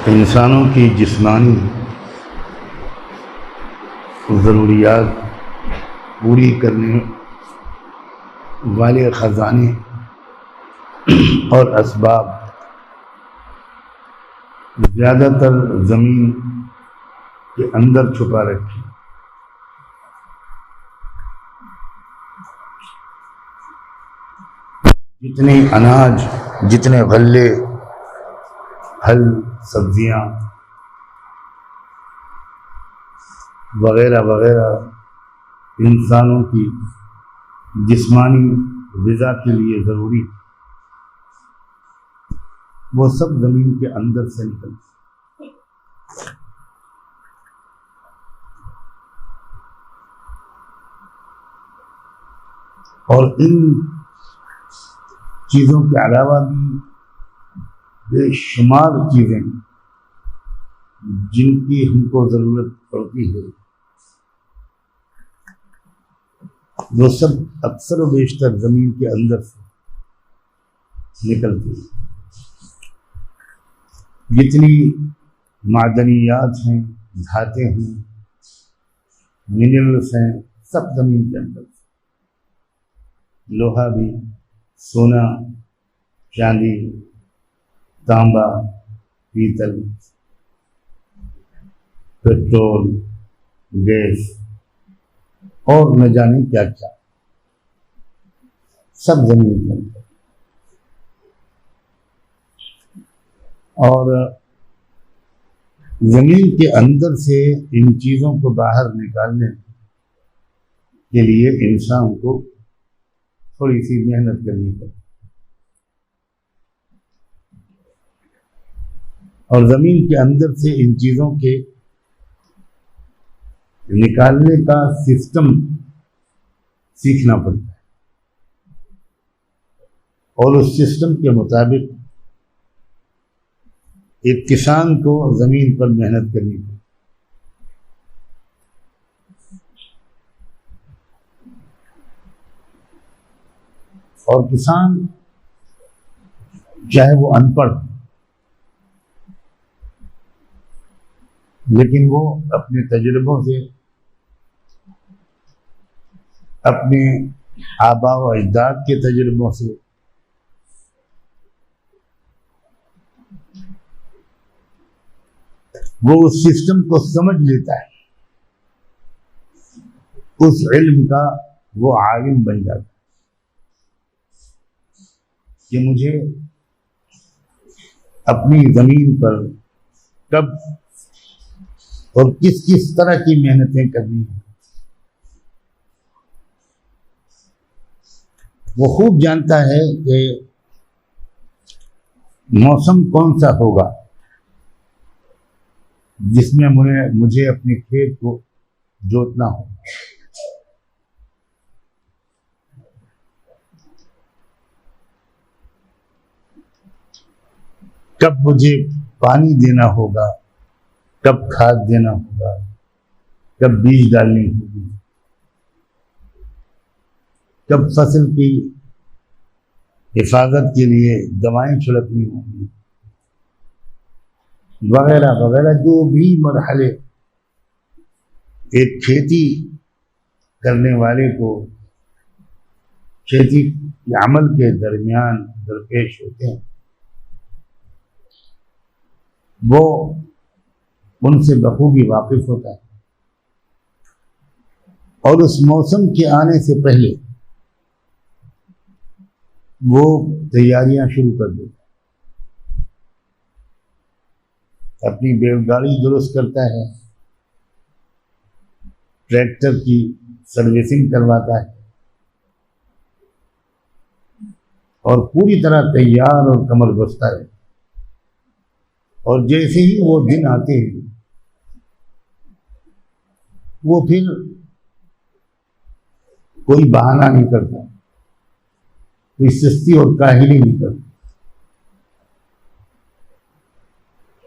इंसानों की जिस्मानी ज़रूरियात पूरी करने वाले ख़जाने और असबाब ज़्यादातर ज़मीन के अंदर छुपा रखे। जितने अनाज, जितने गल्ले, फल, सब्जियां वगैरह वगैरह इंसानों की जिस्मानी ग़िज़ा के लिए ज़रूरी, वो सब ज़मीन के अंदर से निकलते। और इन चीज़ों के अलावा भी बेशुमार चीज़ें जिनकी हमको ज़रूरत पड़ती है, वो सब अक्सर व बेशतर ज़मीन के अंदर से निकलती है। जितनी मादनियात हैं, धातें हैं, मिनरल्स हैं, सब ज़मीन के अंदर से। लोहा भी, सोना, चांदी, तांबा, पीतल, पेट्रोल, गैस और न जाने क्या क्या, सब जमीन के अंदर। और जमीन के अंदर से इन चीज़ों को बाहर निकालने के लिए इंसान को थोड़ी सी मेहनत करनी पड़ती। और ज़मीन के अंदर से इन चीज़ों के निकालने का सिस्टम सीखना पड़ता है और उस सिस्टम के मुताबिक एक किसान को ज़मीन पर मेहनत करनी पड़ती। और किसान चाहे वो अनपढ़, लेकिन वो अपने तजुर्बों से, अपने आबा व अजदाद के तजुर्बों से, वो उस सिस्टम को समझ लेता है, उस इल्म का वो आलिम बन जाता है कि मुझे अपनी ज़मीन पर कब और किस किस तरह की मेहनतें करनी है। वो खूब जानता है कि मौसम कौन सा होगा जिसमें मुझे अपने खेत को जोतना हो, कब मुझे पानी देना होगा, कब खाद देना होगा, कब बीज डालनी होगी, कब फसल की हिफाजत के लिए दवाएं छिड़कनी होंगी, वगैरह वगैरह। जो भी मरहले एक खेती करने वाले को खेती के अमल के दरमियान दरपेश होते हैं, वो उनसे बखूबी वाकिफ होता है और उस मौसम के आने से पहले वो तैयारियां शुरू कर देता है। अपनी बैलगाड़ी दुरुस्त करता है, ट्रैक्टर की सर्विसिंग करवाता है और पूरी तरह तैयार और कमर बस्ता है। और जैसे ही वो दिन आते हैं, वो फिर कोई बहाना नहीं करता, कोई सुस्ती और काहिली नहीं करता,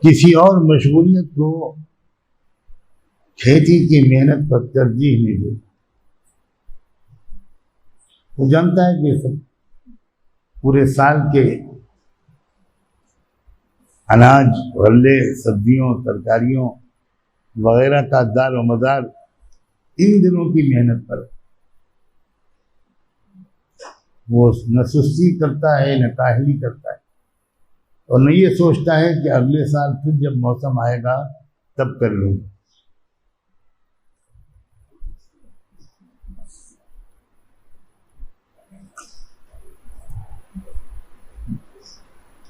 किसी और मशगूलियत को खेती की मेहनत पर तरजीह नहीं देता। वो जानता है कि सब पूरे साल के अनाज, गल्ले, सब्जियों, तरकारियों वगैरह का दार व मदार इन दिनों की मेहनत पर। वो न सुस्ती करता है न काहली करता है, और न ये सोचता है कि अगले साल फिर जब मौसम आएगा तब कर लूँगा।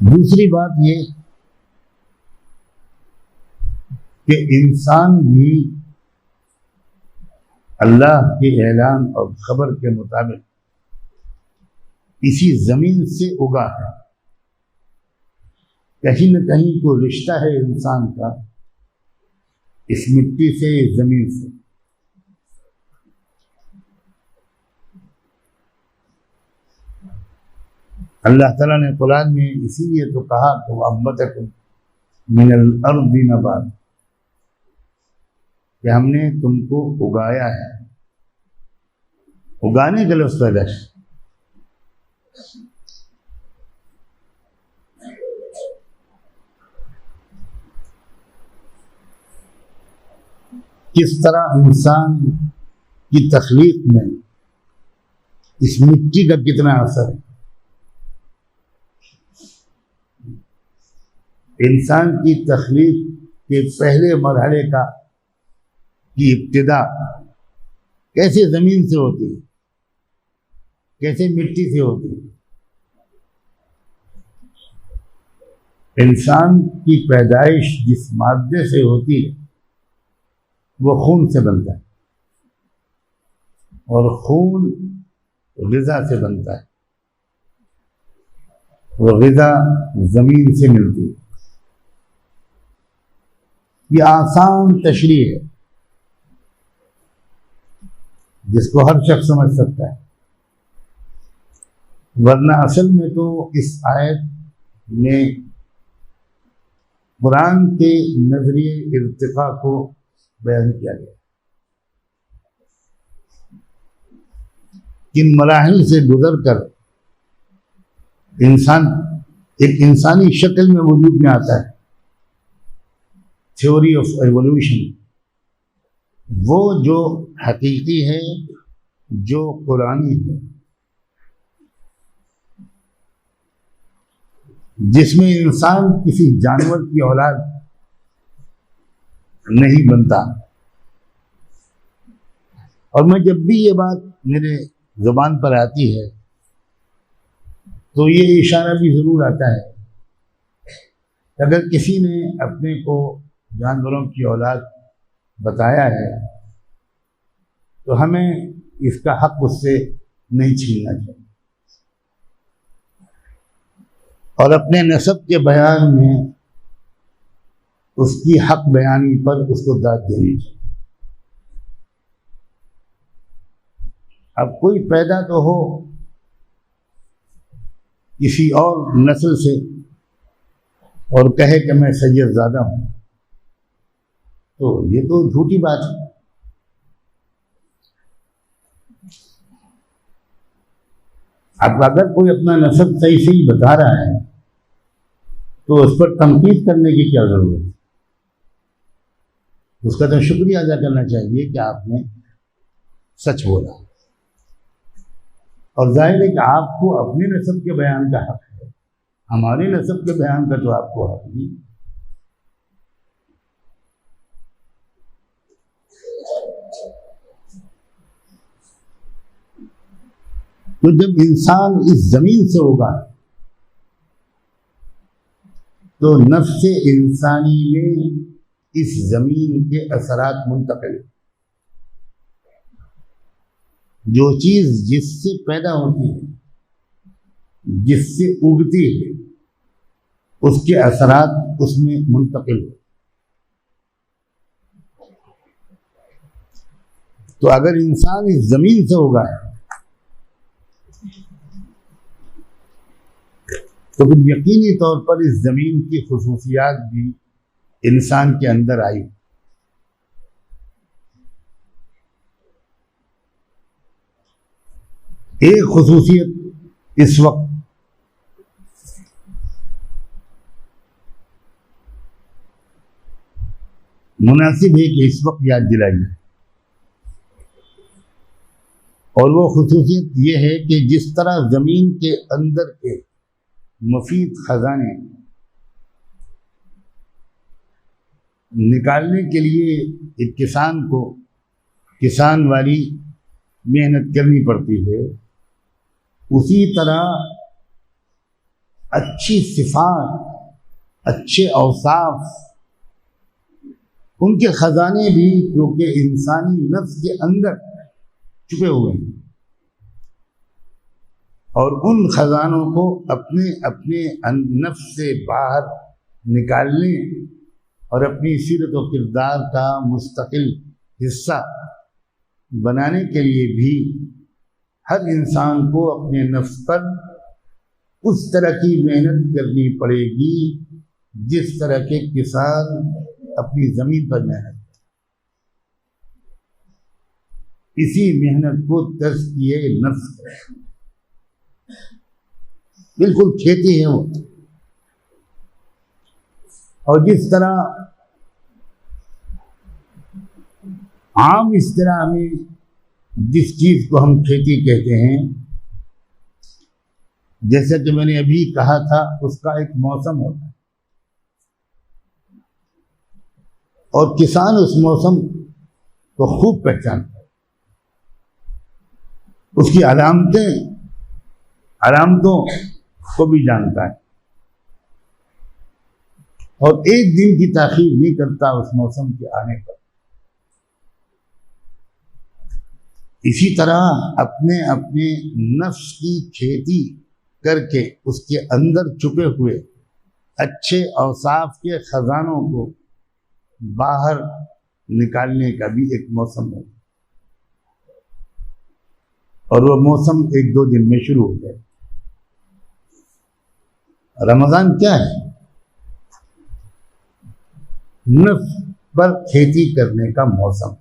दूसरी बात ये कि इंसान भी अल्लाह के ऐलान और खबर के मुताबिक इसी जमीन से उगा है। कहीं न कहीं को रिश्ता है इंसान का इस मिट्टी से, इस जमीन से। अल्लाह ताला ने कुरान में इसीलिए तो कहा कि वअंबतकुम मिनल अर्दि नबात, कि हमने तुमको उगाया है। उगाने का लफ्ज़ पैदाश, किस तरह इंसान की तख्लीक में इस मिट्टी का कितना असर है। इंसान की तख्लीक के पहले मरहले का की इब्तिदा कैसे जमीन से होती है, कैसे मिट्टी से होती है। इंसान की पैदाइश जिस मादे से होती है वो खून से बनता है, और खून ग़िज़ा से बनता है। वो ग़िज़ा जमीन से मिलती है। ये आसान तशरीह है जिसको हर शख्स समझ सकता है, वरना असल में तो इस आयत में कुरान के नजरिए इर्तिका को बयान किया गया। किन मराहिल से गुजर कर इंसान एक इंसानी शक्ल में वजूद में आता है। थ्योरी ऑफ एवोल्यूशन, वो जो हकीकी है, जो कुरानी है, जिसमें इंसान किसी जानवर की औलाद नहीं बनता। और मैं जब भी ये बात मेरे जुबान पर आती है तो ये इशारा भी जरूर आता है, अगर किसी ने अपने को जानवरों की औलाद बताया है तो हमें इसका हक उससे नहीं छीनना चाहिए, और अपने नस्ब के बयान में उसकी हक बयानी पर उसको दाद देनी चाहिए। अब कोई पैदा तो हो किसी और नस्ल से और कहे कि मैं सैयदजादा हूं, तो ये तो झूठी बात है। अब अगर कोई अपना नस्ब सही से ही बता रहा है तो उस पर तनकीद करने की क्या जरूरत है। उसका तो शुक्रिया अदा करना चाहिए कि आपने सच बोला। और जाहिर है कि आपको अपने नस्ब के बयान का हक है, हमारे नस्ब के बयान का तो आपको हक नहीं। तो जब इंसान इस जमीन से होगा तो नफ्स इंसानी में इस जमीन के असरात मुंतकिल, जो चीज जिससे पैदा होती है, जिससे उगती है, उसके असरात उसमें मुंतकिल हो। तो अगर इंसान इस जमीन से होगा तो फिर यकीनी तौर पर इस जमीन की खुसूसियात भी इंसान के अंदर आई। एक खुसूसियत इस वक्त मुनासिब है कि इस वक्त याद दिलाई। और वो खुसूसियत ये है कि जिस तरह ज़मीन के अंदर के मुफीद खजाने निकालने के लिए एक किसान को किसान वाली मेहनत करनी पड़ती है, उसी तरह अच्छी सिफात, अच्छे औसाफ, उनके खजाने भी क्योंकि इंसानी नफ्स के अंदर छुपे हुए हैं, और उन खजानों को अपने अपने नफ्स से बाहर निकालने और अपनी सीरत और किरदार का मुस्तकिल हिस्सा बनाने के लिए भी हर इंसान को अपने नफ्स पर उस तरह की मेहनत करनी पड़ेगी जिस तरह के किसान अपनी ज़मीन पर मेहनत। इसी मेहनत को तज़किये नफ्स, बिल्कुल खेती है वो। और जिस तरह आम इस तरह में जिस चीज को हम खेती कहते हैं, जैसे कि मैंने अभी कहा था, उसका एक मौसम होता है और किसान उस मौसम को खूब पहचानता है, उसकी अलामतों को भी जानता है और एक दिन की ताखीर नहीं करता उस मौसम के आने पर। इसी तरह अपने अपने नफ्स की खेती करके उसके अंदर छुपे हुए अच्छे औसाफ के खजानों को बाहर निकालने का भी एक मौसम है, और वह मौसम एक दो दिन में शुरू हो जाए। रमजान क्या है? नफ्स पर खेती करने का मौसम,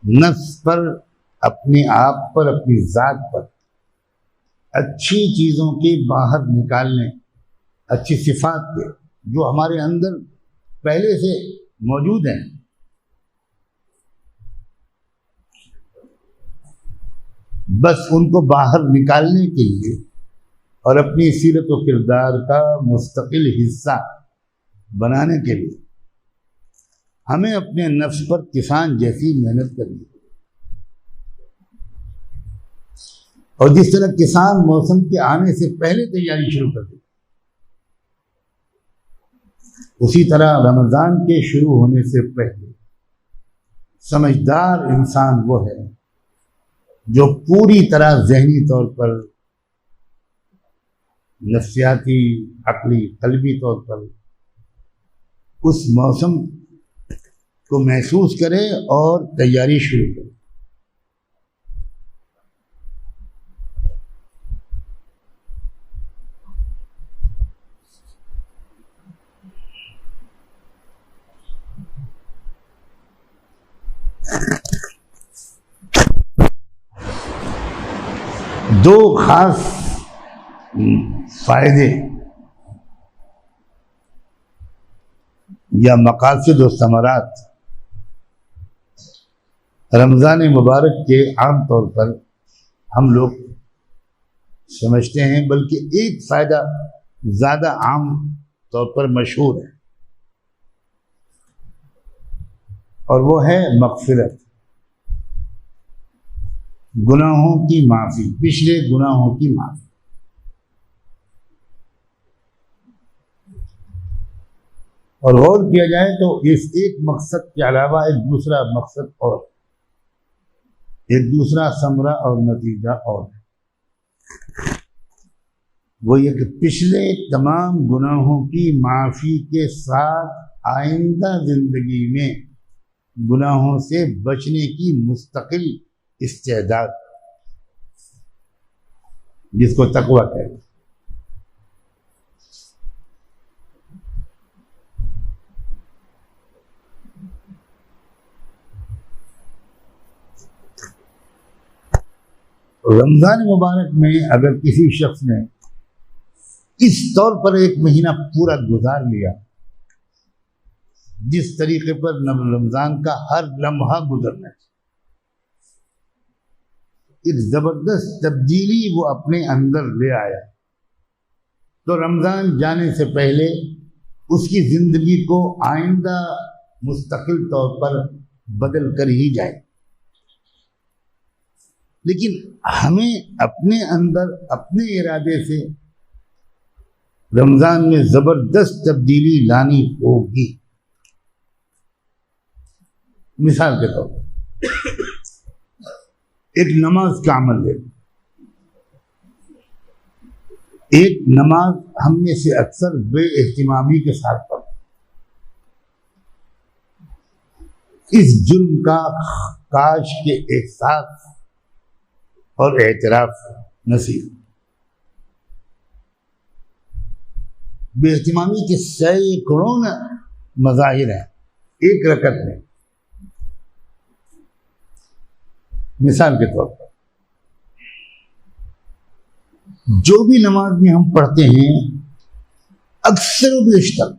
नफ्स पर, अपने आप पर, अपनी जात पर अच्छी चीजों के बाहर निकालने, अच्छी सिफात के जो हमारे अंदर पहले से मौजूद हैं, बस उनको बाहर निकालने के लिए और अपनी सीरत व किरदार का मुस्तकिल हिस्सा बनाने के लिए हमें अपने नफ्स पर किसान जैसी मेहनत करनी है। और जिस तरह किसान मौसम के आने से पहले तैयारी शुरू कर देता, उसी तरह रमजान के शुरू होने से पहले समझदार इंसान वो है जो पूरी तरह ज़हनी तौर पर, नफ्सियाती, अक्ली, कल्बी तौर पर उस मौसम को महसूस करे और तैयारी शुरू करे। दो खास फायदे या मकासद और समरात रमज़ान मुबारक के आम तौर पर हम लोग समझते हैं, बल्कि एक फ़ायदा ज़्यादा आम तौर पर मशहूर है और वो है मग़फ़िरत, गुनाहों की माफ़ी, पिछले गुनाहों की माफ़ी। और गौर किया जाए तो इस एक मकसद के अलावा एक दूसरा मकसद और एक दूसरा समरा और नतीजा और है, वो ये कि पिछले तमाम गुनाहों की माफ़ी के साथ आइंदा ज़िंदगी में गुनाहों से बचने की मुस्तकिल इस्तेदाद, जिसको तकवा कहते हैं। रमज़ान मुबारक में अगर किसी शख्स ने इस तौर पर एक महीना पूरा गुजार लिया जिस तरीके पर रमजान का हर लम्हा गुजरना चाहिए, एक जबरदस्त तब्दीली वो अपने अंदर ले आया। तो रमजान जाने से पहले उसकी जिंदगी को आइंदा मुस्तकिल तौर पर बदल कर ही जाए। लेकिन हमें अपने अंदर अपने इरादे से रमजान में जबरदस्त तब्दीली लानी होगी। मिसाल के तौर पर एक नमाज का अमल ले, एक नमाज हम में से अक्सर बेएहतिमामी के साथ पढ़ते, इस जुर्म का काश के एहसास और एतराफ नसीब। बेएहतिमामी के सैकड़ों मज़ाहिर हैं एक रकत में। मिसाल के तौर पर जो भी नमाज में हम पढ़ते हैं, अक्सर बेशतर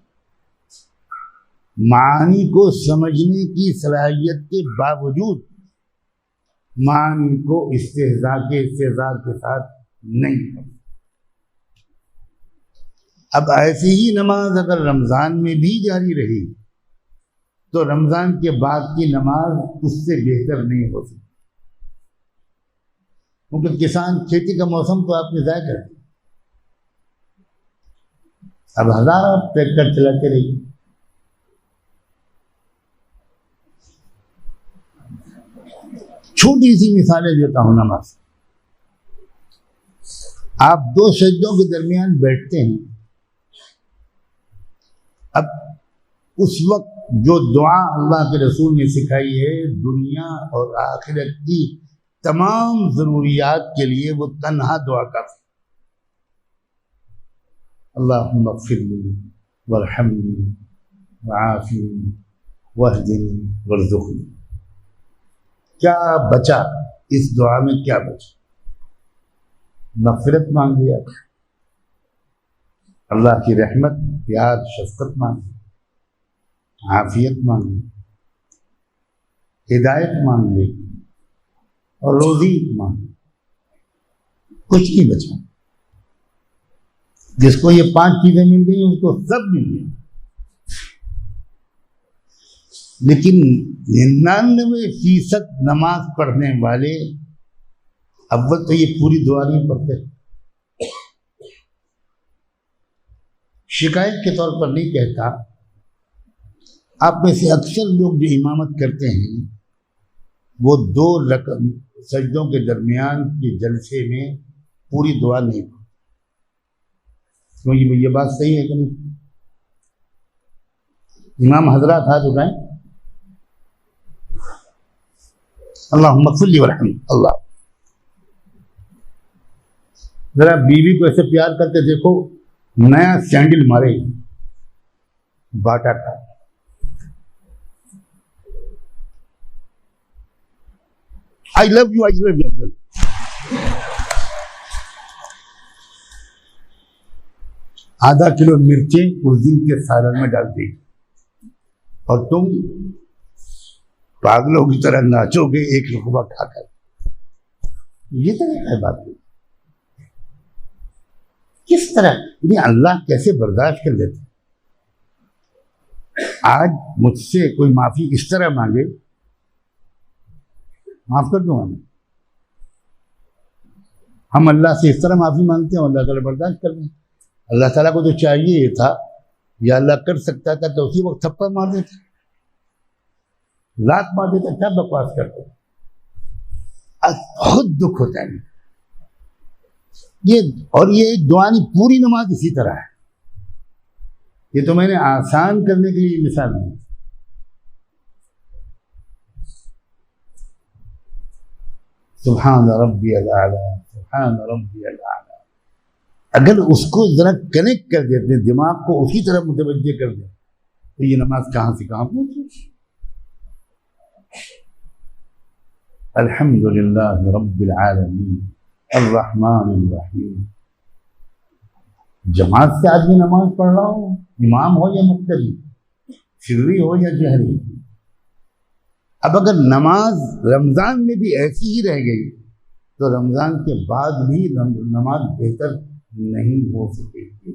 मानी को समझने की सलाहियत के बावजूद मानी को इस्तेज़ा के साथ नहीं पढ़ते। अब ऐसी ही नमाज अगर रमजान में भी जारी रही तो रमजान के बाद की नमाज उससे बेहतर नहीं हो सकती, क्योंकि किसान खेती का मौसम तो आपने ज़ाया कर दिया। अब हज़ारों ट्रैक्टर चलाते रहिए, छोटी सी मिसालें देता हूं नमाज। आप दो सजदों के दरमियान बैठते हैं, अब उस वक्त जो दुआ अल्लाह के रसूल ने सिखाई है दुनिया और आखिरत की तमाम ज़रूरियात के लिए, वो तन्हा दुआ काफ़ी। अल्लाहुम्मा ग़फ़िरली वरहमनी वआफ़िनी वहदिनी वरज़ुक़नी। क्या बचा इस दुआ में? क्या बचा? मग़फ़िरत मांग लिया, अल्लाह की रहमत, प्यार, शफ़क़त मांगी, आफियत मांगी, हिदायत मांग ली और रोज़ी मांगी। कुछ नहीं बचा। जिसको ये 5 चीजें मिल गई उसको सब मिल गई, लेकिन 99% नमाज पढ़ने वाले अव्वल तो ये पूरी दुआ नहीं पढ़ते। शिकायत के तौर पर नहीं कहता, आप में से अक्सर लोग जो इमामत करते हैं वो 2 सजदों के दरमियान के जलसे में पूरी दुआ नहीं पढ़ते। क्योंकि ये बात सही है कि नहीं? इमाम हजरात हाथ उठाएं। अल्लाहुम्मा ग़फ़िरली वरहमनी। अल्लाह, जरा बीवी को ऐसे प्यार करके देखो, नया सैंडल मारेगी बाटा का। I love you, I love you. आधा किलो मिर्चें उस दिन के सालन में डाल दी और तुम पागलों की तरह नाचोगे एक रुकबा खाकर। ये तरीका है बात। किस तरह इन्हें अल्लाह कैसे बर्दाश्त कर लेते? आज मुझसे कोई माफी इस तरह मांगे, माफ कर दूंगा मैं। हम अल्लाह से इस तरह माफी मांगते हैं, अल्लाह ताला बर्दाश्त कर लें। अल्लाह ताला को तो चाहिए था, या अल्लाह कर सकता था तो उसी वक्त थप्पड़ मार देता, लात मार देता। क्या बकवास करते? बहुत दुख होता है ये। और ये दुआनी पूरी नमाज इसी तरह है। ये तो मैंने आसान करने के लिए मिसाल दी। सुभान रब्बियल आला, सुभान रब्बियल आला। अगर उसको जरा कनेक्ट कर देते, दिमाग को उसी तरह मुतवज्जे कर दे, तो ये नमाज कहां से कहां पहुंची। अल्हम्दुलिल्लाह रब्बिल आलमीन अर्रहमानिर रहीम। जमात से आदमी नमाज पढ़ रहा हो, इमाम हो या मुक्तदी, सिर्री हो या जहरी। अब अगर नमाज रमज़ान में भी ऐसी ही रह गई तो रमज़ान के बाद भी नमाज बेहतर नहीं हो सकेगी।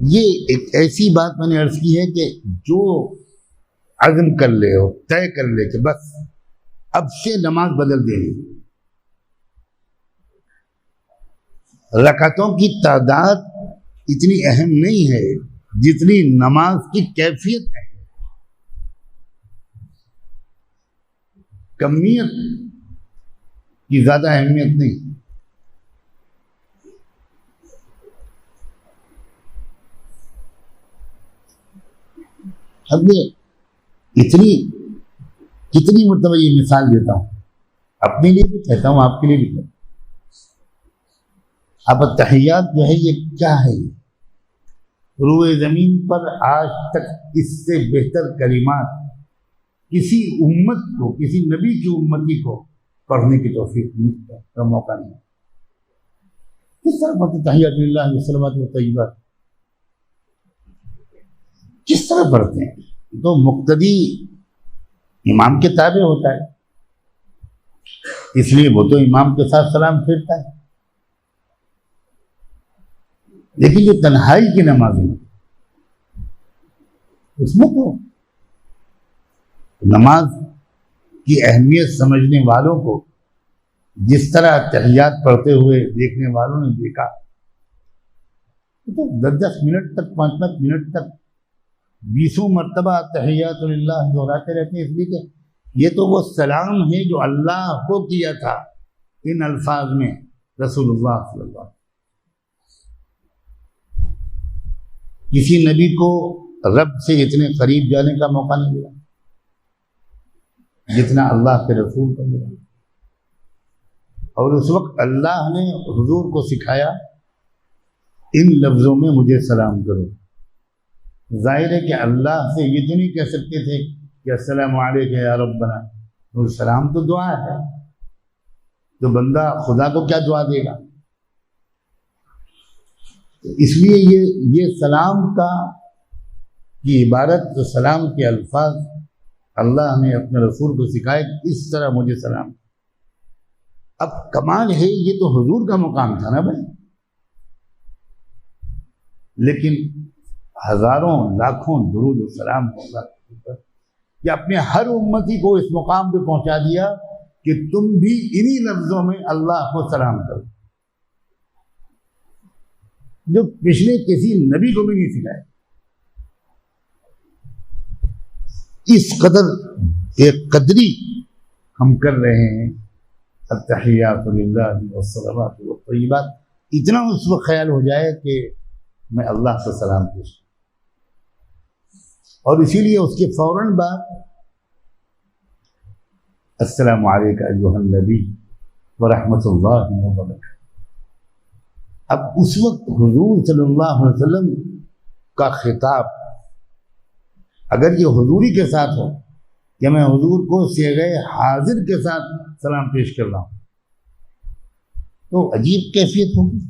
ये एक ऐसी बात मैंने अर्ज की है कि जो अज़्म कर ले हो, तय कर ले कि बस अब से नमाज बदल देनी। रकातों की तादाद इतनी अहम नहीं है जितनी नमाज की कैफियत है। कमियत की ज्यादा अहमियत नहीं। अब ये कितनी मतलब ये मिसाल देता हूं, अपने लिए भी कहता हूं, आपके लिए भी कहता हूं। अब तहियात जो है ये क्या है? रूए जमीन पर आज तक इससे बेहतर कलिमात किसी उम्मत को, किसी नबी की उम्मती को पढ़ने की तौफीक का मौका नहीं। किस तरह पढ़ते तहियातुल्लाह व सलावत व तय्यिबात, किस तरह पढ़ते हैं? तो मुक्तदी इमाम के ताबे होता है, इसलिए वो तो इमाम के साथ सलाम फेरता है। लेकिन जो तन्हाई की नमाज है उसमें तो नमाज की अहमियत समझने वालों को जिस तरह तहियात पढ़ते हुए देखने वालों ने देखा, तो 10-10 मिनट तक, 5-5 मिनट तक 20 मरतबा तहियातुल्लाह दोहराते रहते हैं, इसलिए कि ये तो वो सलाम है जो अल्लाह को किया था इन अल्फाज में रसूलुल्लाह सल्लल्लाहु अलैहि वसल्लम। किसी नबी को रब से इतने करीब जाने का मौका नहीं मिला जितना अल्लाह के रसूल को मिला। और उस वक्त अल्लाह ने हुजूर को सिखाया, इन लफ्ज़ों में मुझे सलाम करो। जाहिर है कि अल्लाह से ये तो नहीं कह सकते थे कि अस्सलामु अलैका या रब्बना, तो सलाम तो दुआ है, तो बंदा खुदा को क्या दुआ देगा? इसलिए ये सलाम की इबारत, तो सलाम के अल्फाज अल्लाह ने अपने रसूल को सिखाए, इस तरह मुझे सलाम। अब कमाल है, ये तो हुजूर का मुकाम था ना भाई, लेकिन हजारों लाखों दुरूद और सलाम होगा कि अपने हर उम्मती को इस मुकाम पे पहुंचा दिया कि तुम भी इन्हीं लफ्जों में अल्लाह को सलाम करो, जो पिछले किसी नबी को भी नहीं सिखाया। इस कदर एक कदरी हम कर रहे हैं अत्तहियातु लिल्लाहि वस्सलावातु वत्तय्यिबात, इतना उस वक्त ख्याल हो जाए कि मैं अल्लाह से सलाम पेश, और इसीलिए उसके फौरन बाद अस्सलामु अलैका अय्युहन नबी व रहमतुल्लाहि व बरकातहू। अब उस वक्त हुजूर सल्लल्लाहु अलैहि वसल्लम का खिताब अगर ये हुजूरी के साथ हो कि मैं हुजूर को सीग़े हाजिर के साथ सलाम पेश कर रहा हूं, तो अजीब कैफियत होगी।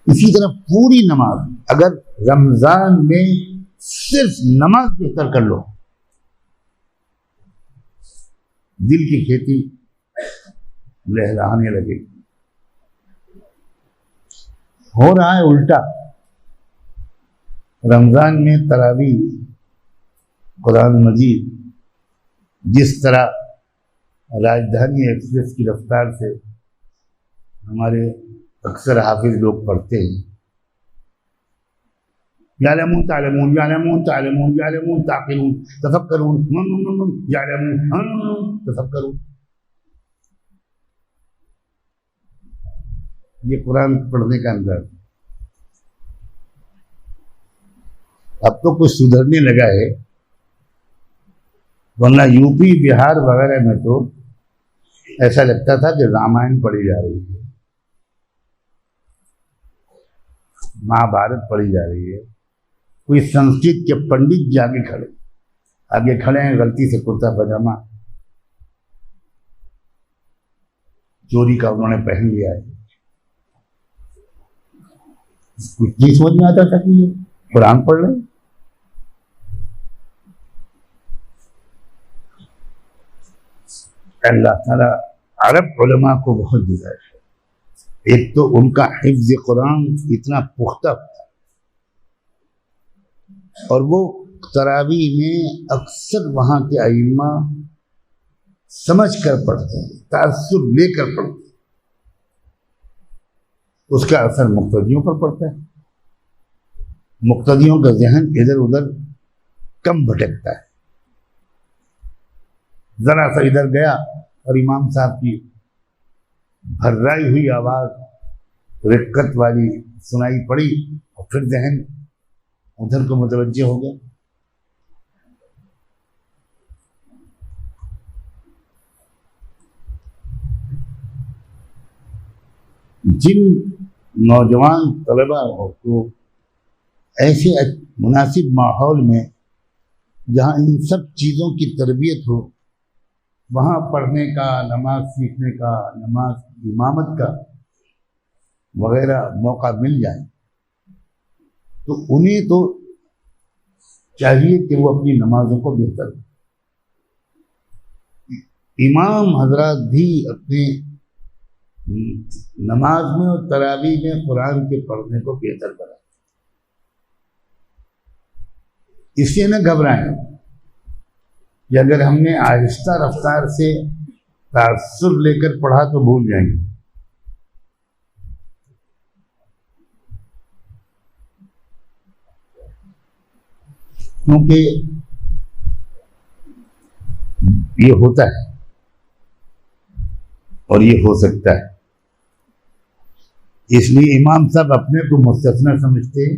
इसी तरह पूरी नमाज, अगर रमजान में सिर्फ नमाज बेहतर कर लो, दिल की खेती लहराने लगेगी। हो रहा है उल्टा। रमजान में तरावी, कुरान मजीद जिस तरह राजधानी एक्सप्रेस की रफ्तार से हमारे अक्सर हाफिज लोग पढ़ते हैं, यालमून तालमून यालमून तालमून यालमून ताक़िलून तफक्करून यालमून तफक्करून, ये कुरान पढ़ने का अंदाज। अब तो कुछ सुधरने लगा है, वरना यूपी बिहार वगैरह में तो ऐसा लगता था कि रामायण पढ़ी जा रही है, महाभारत पढ़ी जा रही है। कोई संस्कृत के पंडित जी आगे खड़े हैं, गलती से कुर्ता पजामा, चोरी का उन्होंने पहन लिया है। कुछ नहीं समझ में आता था कि ये कुरान पढ़ रहे हैं। अल्लाह ताला अरब उलमा को बहुत गुजारिश है। एक तो उनका हिफ्ज़ कुरान इतना पुख्ता था, और वो तरावी में अक्सर वहाँ के अइम्मा समझ कर पढ़ते हैं, तासुर लेकर पढ़ते हैं। उसका असर मुक्तदियों पर पड़ता है। मुक्तदियों का जहन इधर उधर कम भटकता है। जरा सा इधर गया और इमाम साहब की भर्राई हुई आवाज रिक्कत वाली सुनाई पड़ी, और फिर जहन उधर को मुतवज्जे हो गया। जिन नौजवान तलबा को ऐसे मुनासिब माहौल में जहाँ इन सब चीज़ों की तरबियत हो, वहाँ पढ़ने का, नमाज सीखने का, नमाज इमामत का वगैरह मौका मिल जाए, तो उन्हें तो चाहिए कि वो अपनी नमाजों को बेहतर। इमाम हजरात भी अपने नमाज में और तरावी में कुरान के पढ़ने को बेहतर बनाए। इससे न घबराएं कि अगर हमने आहिस्ता रफ्तार से तासुर लेकर पढ़ा तो भूल जाएंगे। क्योंकि ये होता है और ये हो सकता है। इसलिए इमाम साहब अपने को मुस्तस्ना समझते हैं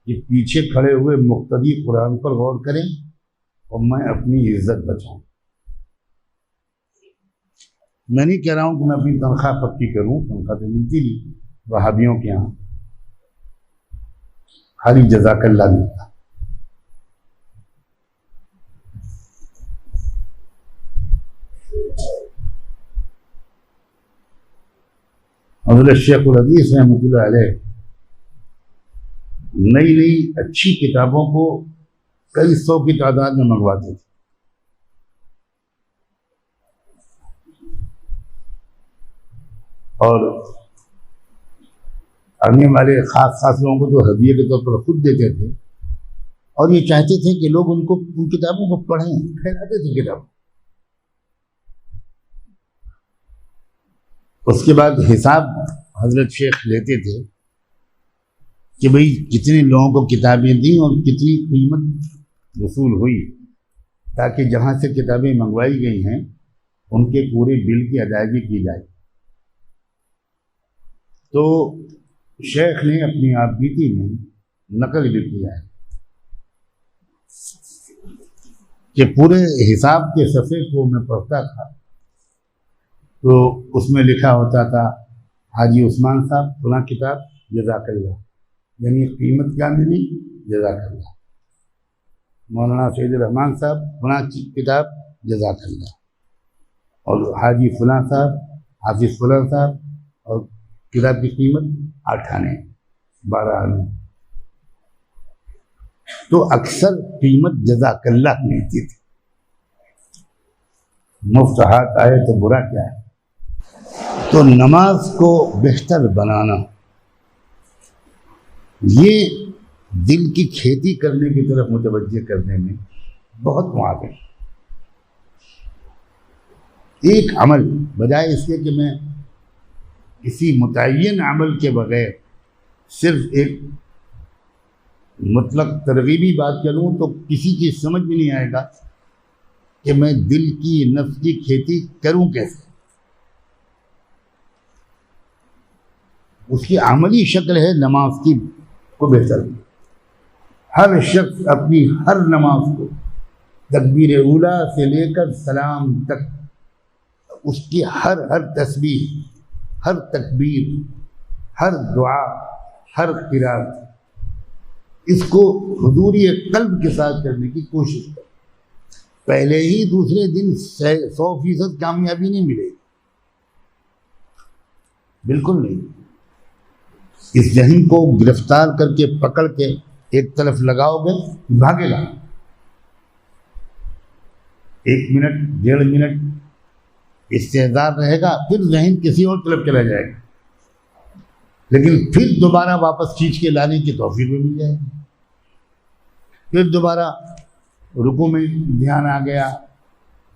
कि पीछे खड़े हुए मुक्तदी कुरान पर गौर करें और मैं अपनी इज्जत बचाऊं। मैं नहीं कह रहा हूं कि मैं अपनी तनख्वाह पक्की करूं, तनख्वाह तो मिलती नहीं वहाबियों के यहाँ, खाली जज़ाकल्लाह मिलता। हज़रत शेखुल हदीस रहमतुल्लाह अलैह नई नई अच्छी किताबों को कई सौ की तादाद में मंगवाते थे। और आने वाले खास लोगों को तो हदिये के तौर पर खुद देते थे, और ये चाहते थे कि लोग उनको उन किताबों को पढ़ें, फैलाते थे किताब। उसके बाद हिसाब हजरत शेख लेते थे कि भाई कितने लोगों को किताबें दी और कितनी कीमत वसूल हुई, ताकि जहाँ से किताबें मंगवाई गई हैं उनके पूरे बिल की अदायगी की जाए। तो शेख ने अपनी आपबीती में नकल भी किया है कि पूरे हिसाब के सफ़े को मैं पढ़ता था तो उसमें लिखा होता था हाजी उस्मान साहब फलां किताब जज़ाकल्लाह, यानी कीमत क्या मिली जज़ाकल्लाह। मौलाना सैयद रहमान साहब फलां किताब जज़ाकल्लाह, और हाजी फलां साहब हाफिज़ फलां साहब, और किताब की कीमत 8 आने 12 आने। तो अक्सर कीमत जज़ाकल्लाह मिलती थी। मुफ्त हाथ आए तो बुरा क्या है। तो नमाज को बेहतर बनाना, ये दिल की खेती करने की तरफ मुतवज्जे करने में बहुत मुआविन। एक अमल बजाय इसके कि मैं किसी मुतय्यन अमल के बगैर सिर्फ एक मुतलक तरगीबी बात करूँ तो किसी की समझ में नहीं आएगा कि मैं दिल की नफ्स की खेती करूँ कैसे। उसकी अमली शक्ल है नमाज की को बेहतर। हर शख्स अपनी हर नमाज को तकबीर उला से लेकर सलाम तक उसकी हर तस्बीह, हर तकबीर, हर दुआ, हर क़िरात, इसको हुजूरी क़ल्ब के साथ करने की कोशिश कर। पहले ही दूसरे दिन 100% कामयाबी नहीं मिलेगी। बिल्कुल नहीं। इस जहन को गिरफ्तार करके पकड़ के एक तरफ लगाओगे, भागेगा। 1 मिनट 1.5 मिनट इस्तेदार रहेगा, फिर जहन किसी और तरफ चला जाएगा, लेकिन फिर दोबारा वापस खींच के लाने की तौफीक भी मिल जाएगी। फिर दोबारा रुकू में ध्यान आ गया,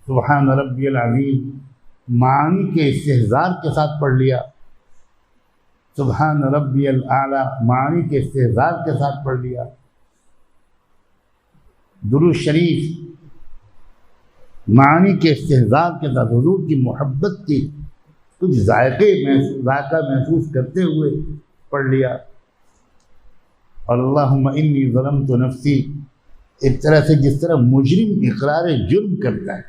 सुभान रब्बियल अज़ीम मानी के इस्तेहज़ार के साथ पढ़ लिया, सुभान रब्बियल आला मानी के इस्तेहज़ार के साथ पढ़ लिया, दुरूद शरीफ मानी के इस्तेहज़ार के साथ हुज़ूर की मोहब्बत की कुछ जायका महसूस करते हुए पढ़ लिया। और अल्लाहुम्मा इन्नी ज़लमतु नफ़्सी, एक तरह से जिस तरह मुजरिम इक़रार जुर्म करता है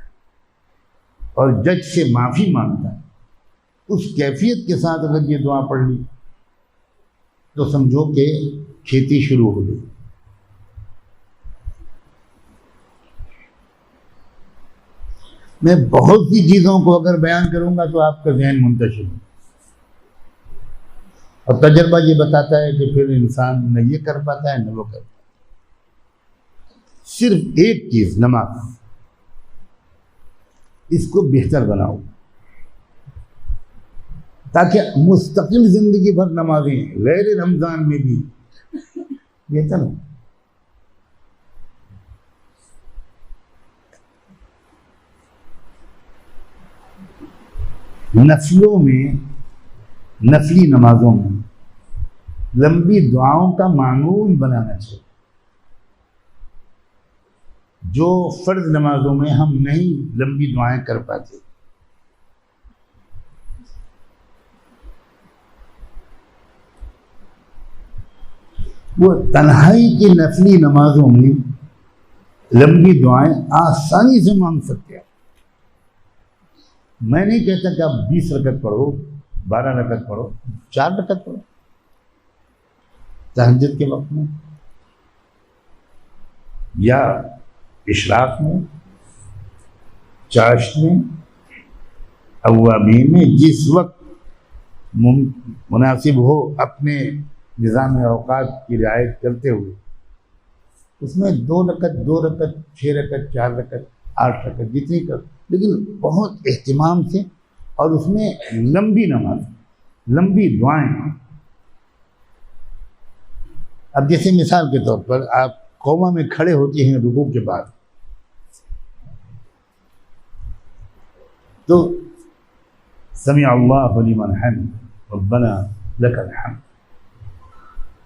और जज से माफ़ी मांगता है, उस कैफियत के साथ अगर ये दुआ पढ़ ली तो समझो कि खेती शुरू हो गई। मैं बहुत सी चीज़ों को अगर बयान करूंगा तो आपका ज़हन मुंतशिर हो, और तजर्बा ये बताता है कि फिर इंसान न ये कर पाता है न वो कर पाता है। सिर्फ एक चीज़, नमाज, इसको बेहतर बनाओ ताकि मुस्तकिल ज़िंदगी भर नमाजें गैर रमज़ान में भी बेहतर हो। नफलों में, नफली नमाजों में लंबी दुआओं का मामूल बनाना चाहिए, जो फर्ज नमाजों में हम नहीं लंबी दुआएं कर पाते। वो तन्हाई की नफली नमाजों में लंबी दुआएं आसानी से मांग सकते हैं। मैं नहीं कहता कि आप 20 रकत पढ़ो, 12 रकत पढ़ो, 4 रकत पढ़ो तहज्जुद के वक्त में या इशराक में, चाश्त में, अव्वाबीन में, जिस वक्त मुनासिब हो अपने निज़ाम औकात की रियायत करते हुए उसमें 2 रकत, 2 रकत, 6 रकत, 4 रकत, 8 रकत, जितनी कर, लेकिन बहुत एहतिमाम से, और उसमें लंबी नमाज, लंबी दुआएं। अब जैसे मिसाल के तौर पर आप कौमा में खड़े होते हैं रुकू के बाद, तो समी अल्लाहु लिमन हमिद रब्बना लकल हम्द।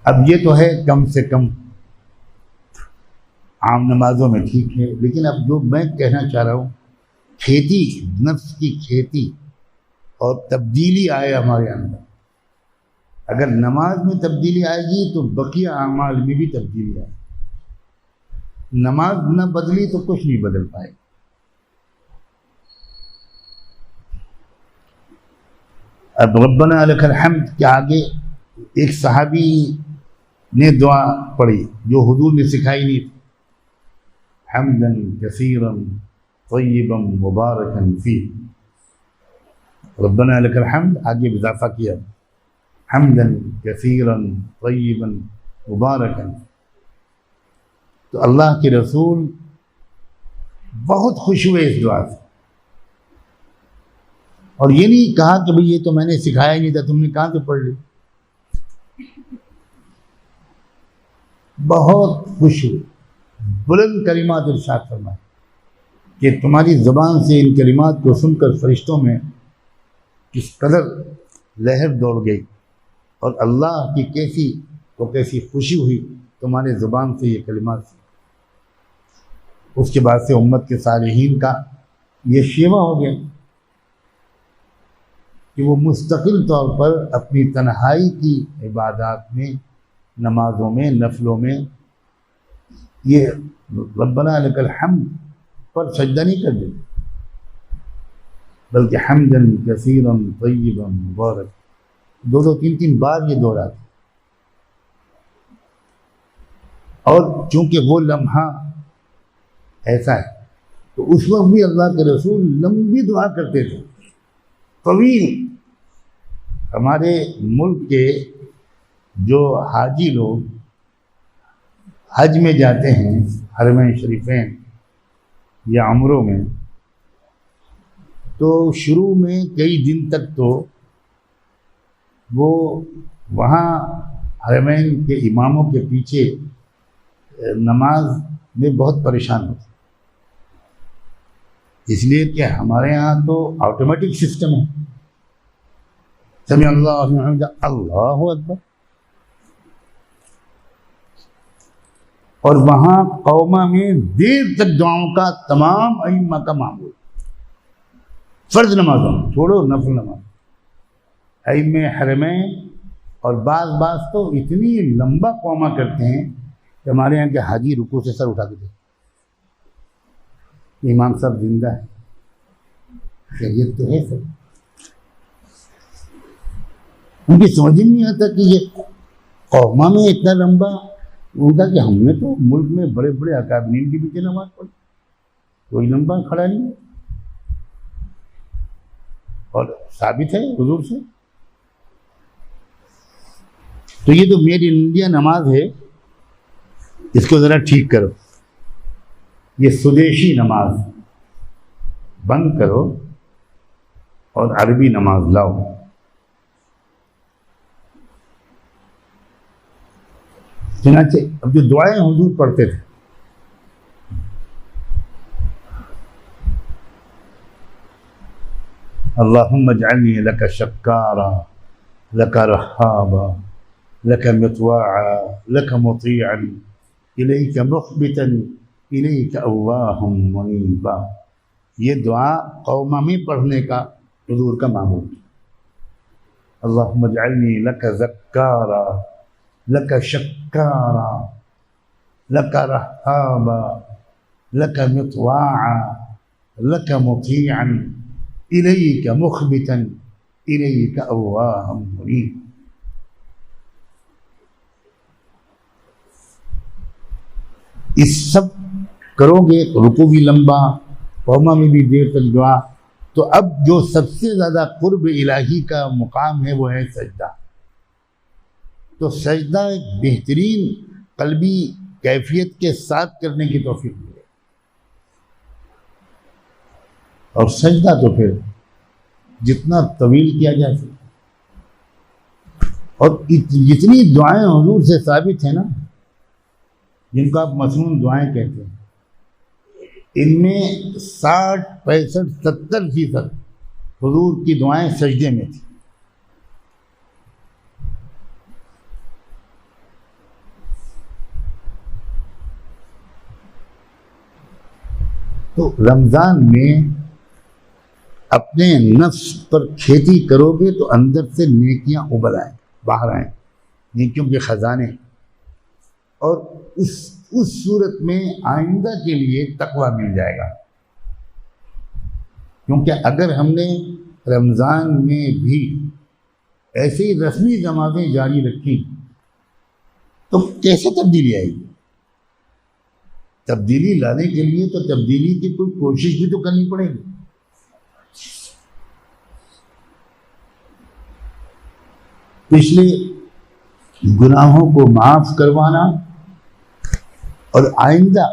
अब ये तो है कम से कम आम नमाजों में ठीक है, लेकिन अब जो मैं कहना चाह रहा हूँ, खेती, नफ्स की खेती और तब्दीली आए हमारे अंदर। अगर नमाज में तब्दीली आएगी तो बकिया अमाल में भी तब्दीली आएगी। नमाज न बदली तो कुछ नहीं बदल पाएगा। अब रब्बना लकल हम्द के आगे एक सहाबी ने दुआ पढ़ी जो हुजूर ने सिखाई नहीं थी, हम्दन कसीरन तय्यबन मुबारकन फी, रब्बना लकल हम्द आगे इजाफा किया, हम्दन कसीरन तय्यबन मुबारकन। तो अल्लाह के रसूल बहुत खुश हुए इस दुआ से, और ये नहीं कहा कि भाई ये तो मैंने सिखाया ही नहीं था, तुमने कहाँ से पढ़ ली। बहुत खुश हुए, बुलंद कलिमात इरशाद फरमाए कि तुम्हारी ज़बान से इन कलिमात को सुनकर फरिश्तों में किस कदर लहर दौड़ गई, और अल्लाह की कैसी खुशी हुई तुम्हारे ज़बान से ये कलिमात। उसके बाद से उम्मत के सालिहीन का ये शेवा हो गया कि वो मुस्तकिल तौर पर अपनी तन्हाई की इबादत में, नमाजों में, नफलों में ये रब्बना लकल हम्द पर सजदा नहीं कर देते, बल्कि हम्दन कसीरन तय्यबन मुबारक 2-2, 3-3 बार ये दोहराते। और चूंकि वो लम्हा ऐसा है तो उस वक्त भी अल्लाह के रसूल लंबी दुआ करते थे, तवील। हमारे मुल्क के जो हाजी लोग हज में जाते हैं, हरमैन शरीफैन या उम्रों में, तो शुरू में कई दिन तक तो वो वहाँ हरमैन के इमामों के पीछे नमाज में बहुत परेशान होते, इसलिए कि हमारे यहाँ तो ऑटोमेटिक सिस्टम है, समी अल्लाहु अकबर, और वहाँ कौमा में देर तक दुआओं का तमाम अइम्मा का मामूल, फर्ज नमाजों छोड़ो नफल नमाज, अइम्मे हरमैन और बाज़ तो इतनी लंबा कौमा करते हैं कि हमारे यहाँ के हाजी रुकू से सर उठा के देते, इमाम साहब जिंदा है, खैरियत तो है सब। उनकी समझ ही नहीं आता कि ये कौमा में इतना लंबा, उनका कि हमने तो मुल्क में बड़े बड़े अकाबरीन के पीछे नमाज पढ़ी, कोई लंबा खड़ा नहीं, और साबित है हुजूर से। तो ये तो मेड इन इंडिया नमाज है, इसको ज़रा ठीक करो, ये स्वदेशी नमाज बंद करो और अरबी नमाज लाओ। चुनाचे अब जो दुआएं हुजूर पढ़ते थे, अल्लाहुम्मा जअलनी लका शक्कारा लका रहाबा लका मुतवाआ लका मुतीअन इलैका मुख़बितन इलैका अव्वाहुम मुनीबा। ये दुआ कौमा में पढ़ने का हुजूर का मामूल। अल्लाहुम्मा जअलनी लका ज़क्कारा लका शक्कारा लका रहाबा लका मुतवाआ लका मुतीअन इलैका मुख़बितन इलैका अव्वाहुम मुनीब। इस सब करोगे, रुकू भी लंबा, कौमा में भी देर तक दुआ, तो अब जो सबसे ज़्यादा कुर्ब इलाही का मुकाम है वो है सजदा। तो सजदा एक बेहतरीन कल्बी कैफियत के साथ करने की तौफीक मिले, और सजदा तो फिर जितना तवील किया जा सके, और जितनी दुआएं हुजूर से साबित है ना, जिनको आप मसनून दुआएं कहते हैं, इनमें 60, 65, 70% हुजूर की दुआएं सजदे में थी। तो रमज़ान में अपने नफ्स पर खेती करोगे तो अंदर से नेकियां उबल आए, बाहर आए, नेकियों के ख़जाने, और उस सूरत में आइंदा के लिए तकवा मिल जाएगा। क्योंकि अगर हमने रमज़ान में भी ऐसे ही रस्मी नमाज़ें जारी रखी तो कैसे तब्दीली आएगी? तब्दीली लाने के लिए तो तब्दीली की कोई कोशिश भी तो करनी पड़ेगी। पिछले गुनाहों को माफ करवाना और आइंदा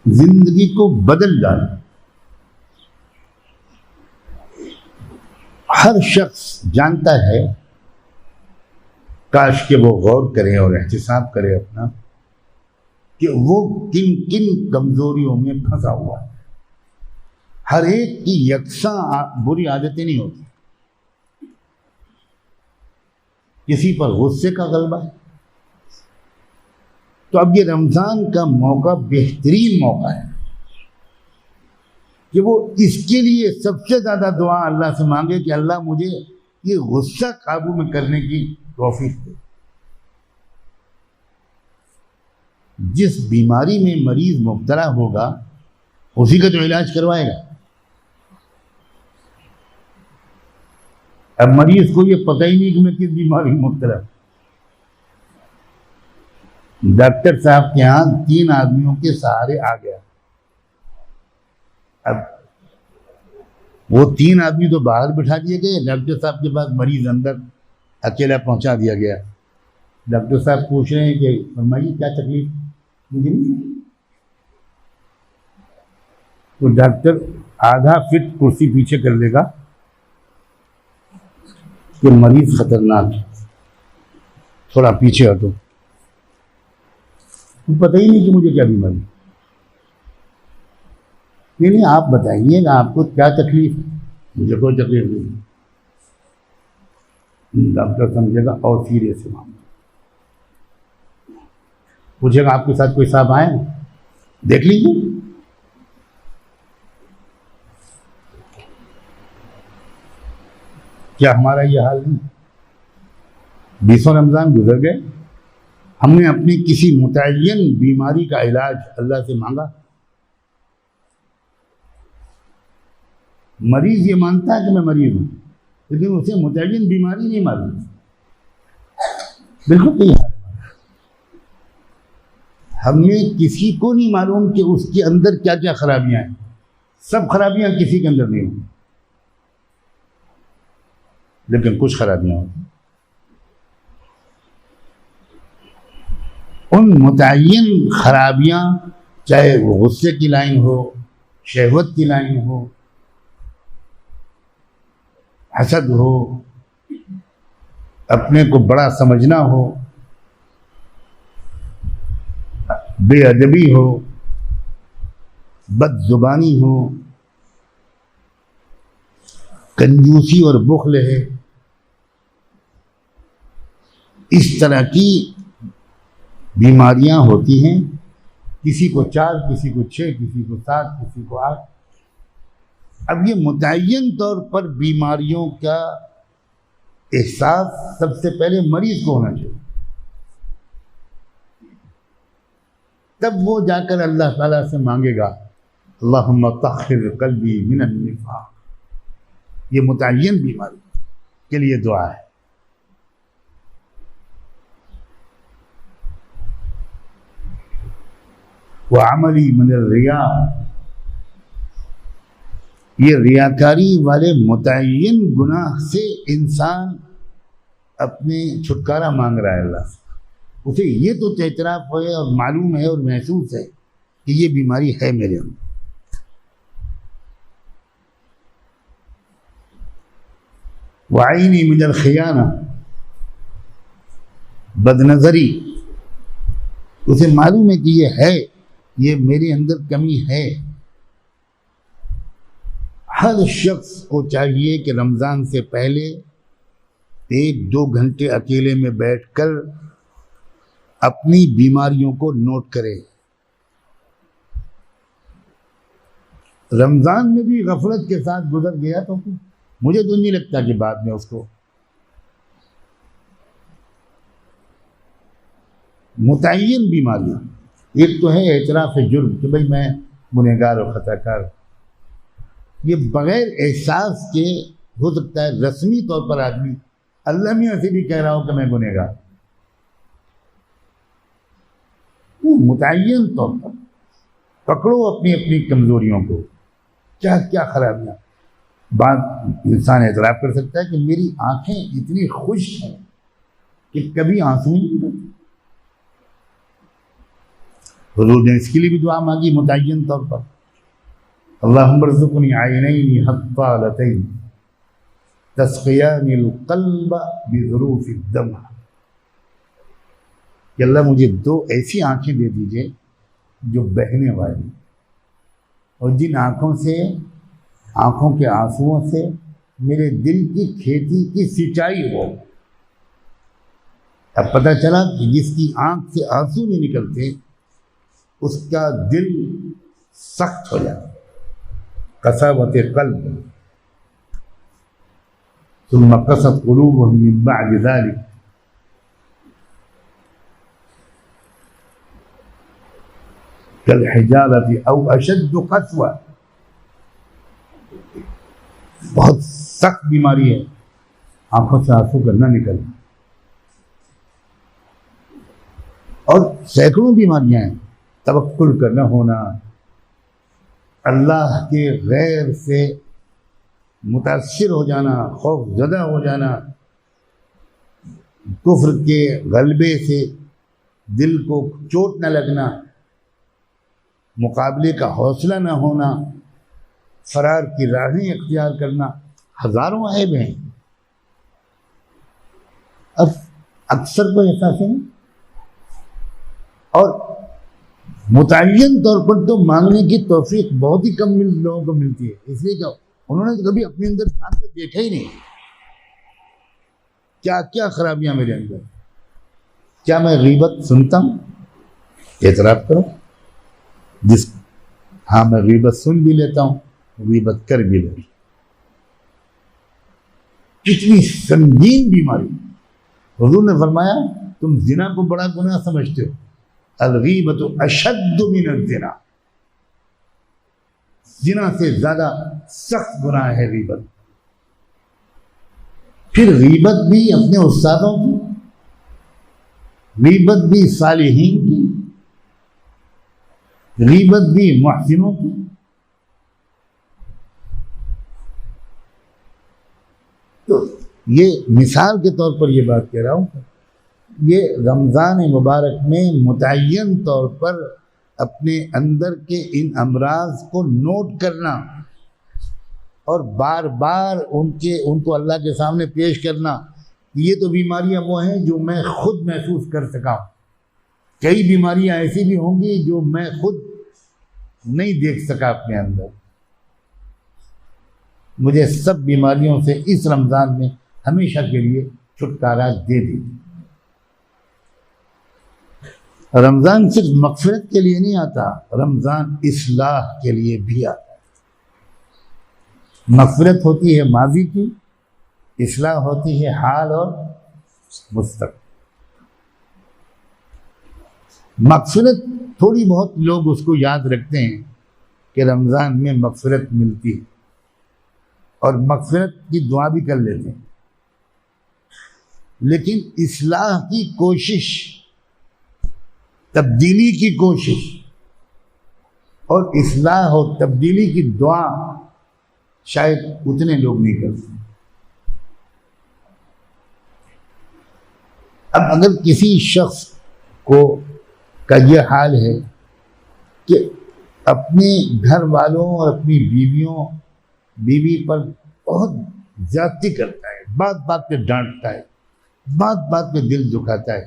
जिंदगी को बदल डालना। हर शख्स जानता है, काश के वो गौर करे और एहतिसाब करे अपना, कि वो किन किन कमजोरियों में फंसा हुआ है। हर एक की यकसा बुरी आदतें नहीं होती, किसी पर गुस्से का गलबा है। तो अब ये रमज़ान का मौका बेहतरीन मौका है कि वो इसके लिए सबसे ज़्यादा दुआ अल्लाह से मांगे कि अल्लाह मुझे ये गुस्सा काबू में करने की तौफीक दे। जिस बीमारी में मरीज मुब्तला होगा उसी का तो इलाज करवाएगा। अब मरीज को ये पता ही नहीं कि मैं किस बीमारी में मुब्तला हूं। डॉक्टर साहब के यहाँ 3 आदमियों के सहारे आ गया। अब वो 3 आदमी तो बाहर बिठा दिए गए, डॉक्टर साहब के पास मरीज अंदर अकेला पहुंचा दिया गया। डॉक्टर साहब पूछ रहे हैं कि फरमाइए क्या तकलीफ? मुझे नहीं। तो डॉक्टर आधा फीट कुर्सी पीछे कर लेगा कि मरीज खतरनाक है, थोड़ा पीछे हटो। तो पता ही नहीं कि मुझे क्या बीमारी। नहीं, आप बताइएगा आपको क्या तकलीफ है? मुझे कोई तकलीफ नहीं। डॉक्टर समझेगा और सीरियस है मामला, पूछेगा आपके साथ कोई साहब आए, देख लीजिए। क्या हमारा ये हाल नहीं? 20 रमज़ान गुजर गए, हमने अपनी किसी मुतय्यन बीमारी का इलाज अल्लाह से मांगा। मरीज ये मानता है कि मैं मरीज हूं, लेकिन उसे मुतय्यन बीमारी नहीं मालूम। बिल्कुल नहीं हाल है। हमें किसी को नहीं मालूम कि उसके अंदर क्या क्या खराबियां हैं। सब खराबियां किसी के अंदर नहीं होती, लेकिन कुछ खराबियां होती। उन मुतय्यन खराबियां, चाहे वो गुस्से की लाइन हो, शहवत की लाइन हो, हसद हो, अपने को बड़ा समझना हो, बेअदबी हो, बदजुबानी हो, कंजूसी और बुखल है, इस तरह की बीमारियां होती हैं। किसी को 4, किसी को 6, किसी को 7, किसी को 8। अब ये मुतय्यन तौर पर बीमारियों का एहसास सबसे पहले मरीज को होना चाहिए, तब वो जाकर अल्लाह ताला से मांगेगा अल्लाहुम्मा तह्हिर क़ल्बी मिनन निफ़ाक़। ये मुतय्यन बीमारी के लिए दुआ है। व अमली मिनर रिया, ये रियाकारी वाले मुतय्यन गुनाह से इंसान अपने छुटकारा मांग रहा है अल्लाह से। उसे ये तो एतराफ़ है और मालूम है और महसूस है कि ये बीमारी है मेरे अंदर। वाइनी मिनल खियाना, बदनज़री, उसे मालूम है कि ये है, ये मेरे अंदर कमी है। हर शख्स को चाहिए कि रमज़ान से पहले 1-2 घंटे अकेले में बैठकर अपनी बीमारियों को नोट करे। रमज़ान में भी गफलत के साथ गुजर गया तो मुझे तो नहीं लगता कि बाद में उसको मुतय्यन बीमारियां, एक तो है एतराफ़ जुर्म कि भाई मैं गुनहगार और खताकार, ये बगैर एहसास के हो सकता है रस्मी तौर पर आदमी अल्लाह मियां से भी कह रहा हो कि मैं गुनहगार। मुतय्यन तौर पर पकड़ो अपनी अपनी कमजोरियों को, क्या क्या खराबियां। बात इंसान एतराफ़ कर सकता है कि मेरी आंखें इतनी खुश्क हैं कि कभी आंसू नहीं निकलते। हुजूर ने इसके लिए भी दुआ मांगी मुतय्यन तौर पर, अल्लाहुम्मा रज़ुक़नी आइनैनि हत्तालतैन तस्क़ियानिल क़ल्ब बिज़ुरूफ़िद दम, कि अल्लाह मुझे 2 ऐसी आंखें दे दीजिए जो बहने वाली, और जिन आंखों से, आंखों के आंसुओं से मेरे दिल की खेती की सिंचाई हो। अब पता चला कि जिसकी आंख से आंसू नहीं निकलते उसका दिल सख्त हो जाता, कसावत क़ल्ब। सुम्मा क़सत क़ुलूबुहुम मिन बअदि ज़ालिक, कल हिजारति औ अशद्दु क़स्वा, बहुत सख्त बीमारी है, आंखों से आंसू का न निकलना। और सैकड़ों बीमारियां हैं, तवक्कुल का न होना, अल्लाह के गैर से मुतासिर हो जाना, खौफ ज़दा हो जाना, कुफ्र के गलबे से दिल को चोट न लगना, मुकाबले का हौसला न होना, फरार की राहें इख्तियार करना, हज़ारों ऐब हैं। अब अक्सर को एहसास है और मुतय्यन तौर पर तो मांगने की तौफीक बहुत ही कम लोगों को मिलती है। इसलिए क्या उन्होंने तो कभी अपने अंदर झांक कर देखा ही नहीं, क्या क्या खराबियां मेरे अंदर। क्या मैं गीबत सुनता हूं? एतराफ़ करो। हाँ, मैं गीबत सुन भी लेता हूं, गीबत कर भी लेता हूं। कितनी संगीन बीमारी। हुज़ूर ने फरमाया, तुम जिना को बड़ा गुनाह समझते हो, अल-गीबतु अशद्दु मिनज़ ज़िना, जिना से ज्यादा सख्त गुनाह है गीबत। फिर गीबत भी अपने उस्तादों की, गीबत भी सालिहीन की, गीबत भी मुहसिनों की। तो ये मिसाल के तौर पर ये बात कह रहा हूँ, ये रमज़ान मुबारक में मुतय्यन तौर पर अपने अंदर के इन अमराज को नोट करना और बार बार उनको अल्लाह के सामने पेश करना। ये तो बीमारियां वो हैं जो मैं खुद महसूस कर सका हूँ। कई बीमारियां ऐसी भी होंगी जो मैं खुद नहीं देख सका अपने अंदर। मुझे सब बीमारियों से इस रमज़ान में हमेशा के लिए छुटकारा दे दीजिए। रमज़ान सिर्फ मग़फ़िरत के लिए नहीं आता, रमज़ान इस्लाह के लिए भी आता है। मग़फ़िरत होती है माजी की, इस्लाह होती है हाल और मुस्तक़बिल। मग़फ़िरत थोड़ी बहुत लोग उसको याद रखते हैं कि रमज़ान में मग़फ़िरत मिलती है और मग़फ़िरत की दुआ भी कर लेते हैं, लेकिन इस्लाह की कोशिश, तब्दीली की कोशिश और इस्लाह और तब्दीली की दुआ शायद उतने लोग नहीं करते। अब अगर किसी शख्स को का यह हाल है कि अपने घर वालों और अपनी बीवी पर बहुत ज्यादती करता है, बात बात पे डांटता है, बात बात पे दिल दुखाता है,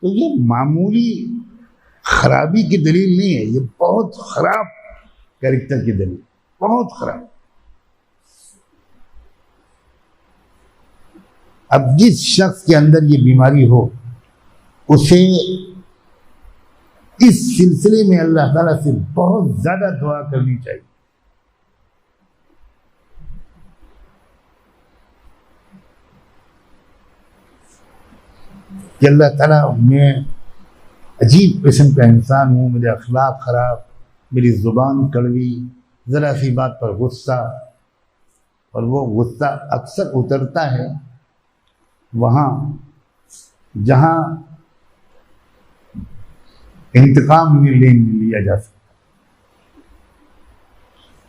तो ये मामूली खराबी की दलील नहीं है, ये बहुत खराब कैरेक्टर की दलील, बहुत खराब। अब जिस शख्स के अंदर ये बीमारी हो, उसे इस सिलसिले में अल्लाह ताला से बहुत ज्यादा दुआ करनी चाहिए। कि अल्लाह ताला, मैं अजीब किस्म का इंसान हूँ, मेरे अखलाक ख़राब, मेरी ज़ुबान कड़वी, ज़रा सी बात पर गुस्सा, और वो गुस्सा अक्सर उतरता है वहाँ जहाँ इंतकाम में लिया जा सकता।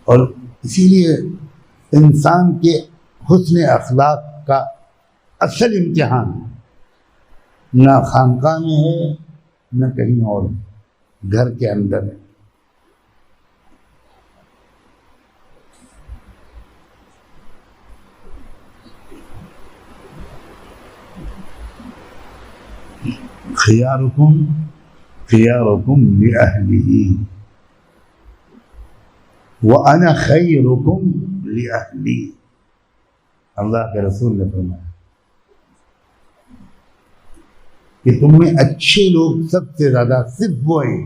और इसीलिए इंसान के हुस्न अखलाक का असल इम्तिहान ना खानका में है, न कहीं और, घर के अंदर है। खियारुकुम खियारुकुम लिअहलिही व अना खैरुकुम लिअहली। अल्लाह के रसूल ने फरमाया कि तुम में अच्छे लोग सबसे ज्यादा सिर्फ वो है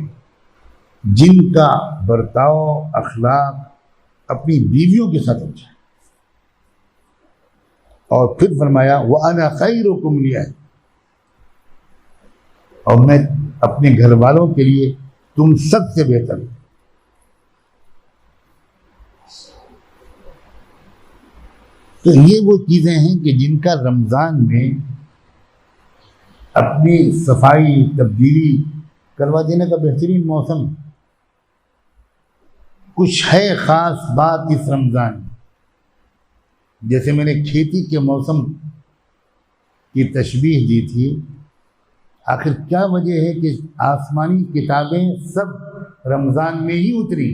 जिनका बर्ताव, अखलाक अपनी बीवियों के साथ अच्छा है। और फिर फरमाया व अना खैरुकुम लिअहली, और मैं अपने घर वालों के लिए तुम सबसे बेहतर हूं। तो ये वो चीजें हैं कि जिनका रमजान में अपनी सफाई तब्दीली करवा देने का बेहतरीन मौसम। कुछ है खास बात इस रमजान में जैसे मैंने खेती के मौसम की तशबीह दी थी, आखिर क्या वजह है कि आसमानी किताबें सब रमज़ान में ही उतरी,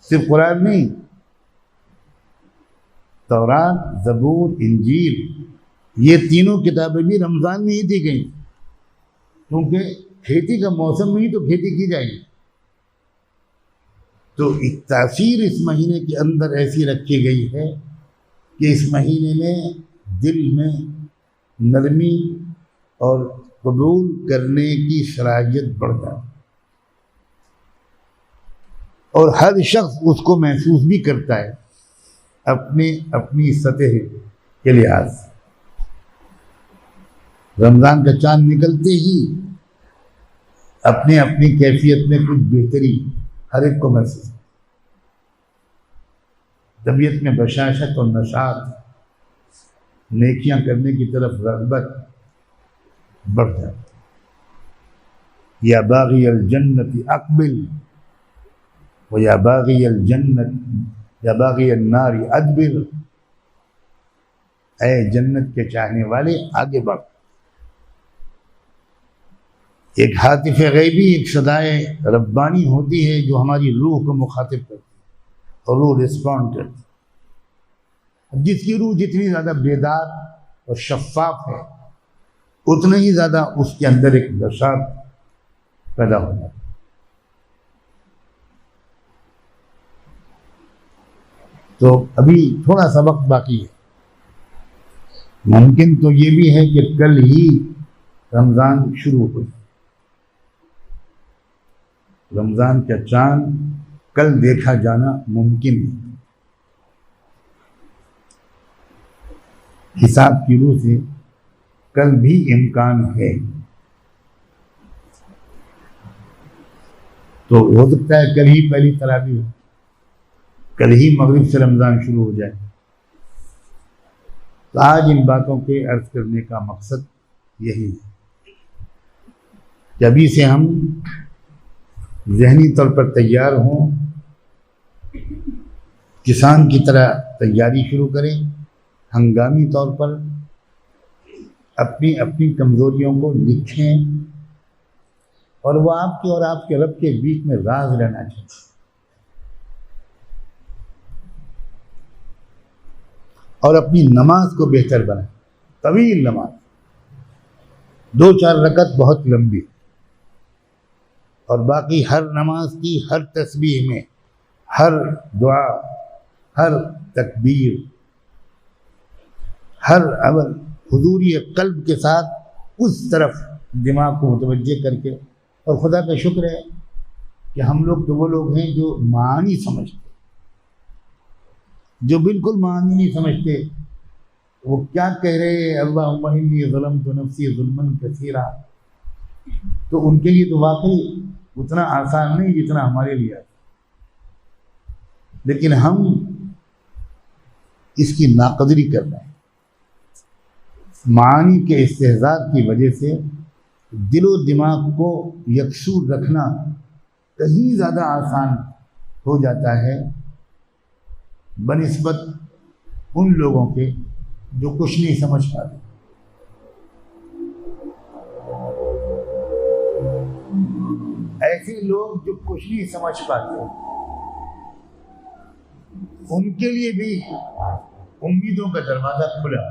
सिर्फ कुरान नहीं, तौरात, ज़बूर, इंजील, ये तीनों किताबें भी रमज़ान में ही दी गई, क्योंकि खेती का मौसम में ही तो खेती की जाएगी। तो एक तासीर इस महीने के अंदर ऐसी रखी गई है कि इस महीने में दिल में नरमी और कबूल करने की सलाहियत बढ़ जाए, और हर शख्स उसको महसूस भी करता है अपनी सतह के लिहाज से। रमज़ान का चांद निकलते ही अपनी कैफियत में कुछ बेहतरी हर एक को महसूस, तबीयत में बशाशत और नशात, नेकियां करने की तरफ रग़बत बढ़ जाती। या बाग़ी अल जन्नति अक़बिल व या बाग़ी अल जन्नत या बाग़ी अन नारी अदबिर, ऐ जन्नत के चाहने वाले आगे बढ़। एक हातिफ गैबी, एक सदाए रब्बानी होती है जो हमारी रूह को मुखातिब करती है और रूह रिस्पॉन्ड करती है। जिसकी रूह जितनी ज़्यादा बेदार और शफ़ाफ है, उतना ही ज़्यादा उसके अंदर एक नशात पैदा हो जाता है। तो अभी थोड़ा सा वक्त बाकी है। मुमकिन तो ये भी है कि कल ही रमज़ान शुरू हो जाए। रमज़ान का चांद कल देखा जाना मुमकिन है। हिसाब की रूह से कल भी इम्कान है। तो हो सकता है कल ही पहली तरावी हो, कल ही मगरिब से रमज़ान शुरू हो जाए। तो आज इन बातों के अर्ज करने का मकसद यही है कि अभी से हम ज़हनी तौर पर तैयार हों, किसान की तरह तैयारी शुरू करें, हंगामी तौर पर अपनी कमज़ोरियों को लिखें, और वह आपके और आपके रब के बीच में राज रहना चाहिए। और अपनी नमाज को बेहतर बनाएं, तवील नमाज, 2-4 रकत बहुत लंबी, और बाकी हर नमाज की हर तस्बीह में, हर दुआ, हर तकबीर, हर अमल हुजूरी क़ल्ब के साथ उस तरफ दिमाग को मुतवज्जे करके। और खुदा का शुक्र है कि हम लोग तो वो लोग हैं जो मानी समझते, जो बिल्कुल मानी नहीं समझते। वो क्या कह रहे हैं, अल्लाहुम्मा इन्नी ज़लमतु नफ़्सी ज़ुल्मन कसीरा, तो उनके लिए तो वाकई उतना आसान नहीं जितना हमारे लिए है। लेकिन हम इसकी नाक़दरी कर रहे हैं। मानी के इस्तेहज़ार की वजह से दिलो दिमाग को यकसूर रखना कहीं ज़्यादा आसान हो जाता है बनिस्बत उन लोगों के जो कुछ नहीं समझ पाते। ऐसे लोग जो कुछ नहीं समझ पाते, उनके लिए भी उम्मीदों का दरवाज़ा खुला।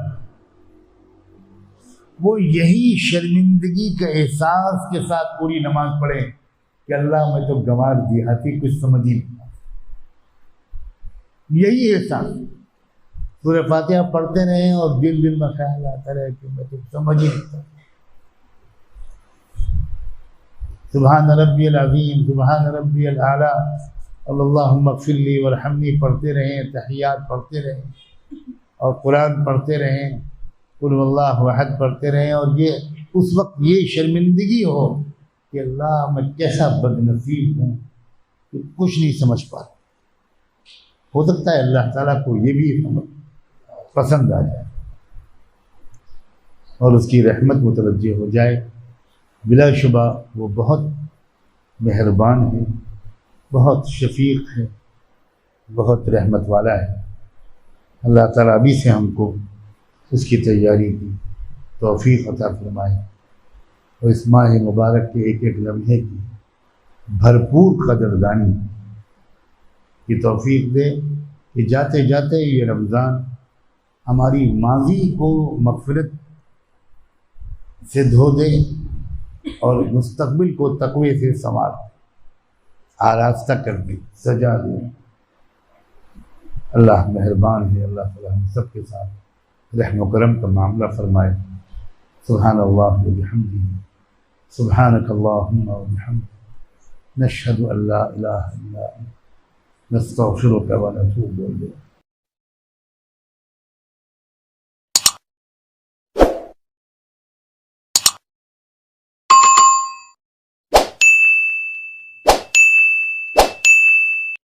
वो यही शर्मिंदगी के एहसास के साथ पूरी नमाज पढ़े कि अल्लाह मैं तो गंवार देहाती, कुछ समझ ही नहीं। यही एहसास सूरह फातिहा पढ़ते रहे और दिल में ख्याल आता रहे कि मैं तो समझ ही नहीं। सुभान रब्बियल अज़ीम, सुभान रब्बियल आला, अल्लाहुम्मा ग़फ़िरली वरहमनी पढ़ते रहें, तहियात पढ़ते रहें और कुरान पढ़ते रहें, कुल वल्लाहु अहद पढ़ते रहें। और ये उस वक्त ये शर्मिंदगी हो कि अल्लाह मैं कैसा बदनसीब हूँ कि कुछ नहीं समझ पा। हो सकता है अल्लाह ताला को ये भी समझ पसंद आ जाए और उसकी रहमत मुतवज्जे हो जाए। बिलाशुबा वो बहुत मेहरबान है, बहुत शफीक है, बहुत रहमत वाला है। अल्लाह ताला अभी से हमको उसकी तैयारी की तौफीक अता फरमाए और इस माह मुबारक के एक एक लम्हे की भरपूर कदरदानी की तौफीक दे कि जाते जाते ये रमज़ान हमारी माजी को मग़फ़िरत से धो दे और मुस्तक़बिल को तक़वे से संवार आरास्ता कर दे, सजा दे। अल्लाह मेहरबान है, अल्लाह ताला हम सब के साथ रहम व करम का मामला फरमाए। सुब्हानल्लाह व बिहम्दिही, सुब्हानकल्लाहुम्मा व बिहम्दिक, नशहदु अल्ला इलाहा इल्ला अंत, नस्तगफिरुका व नतूबु इलैक।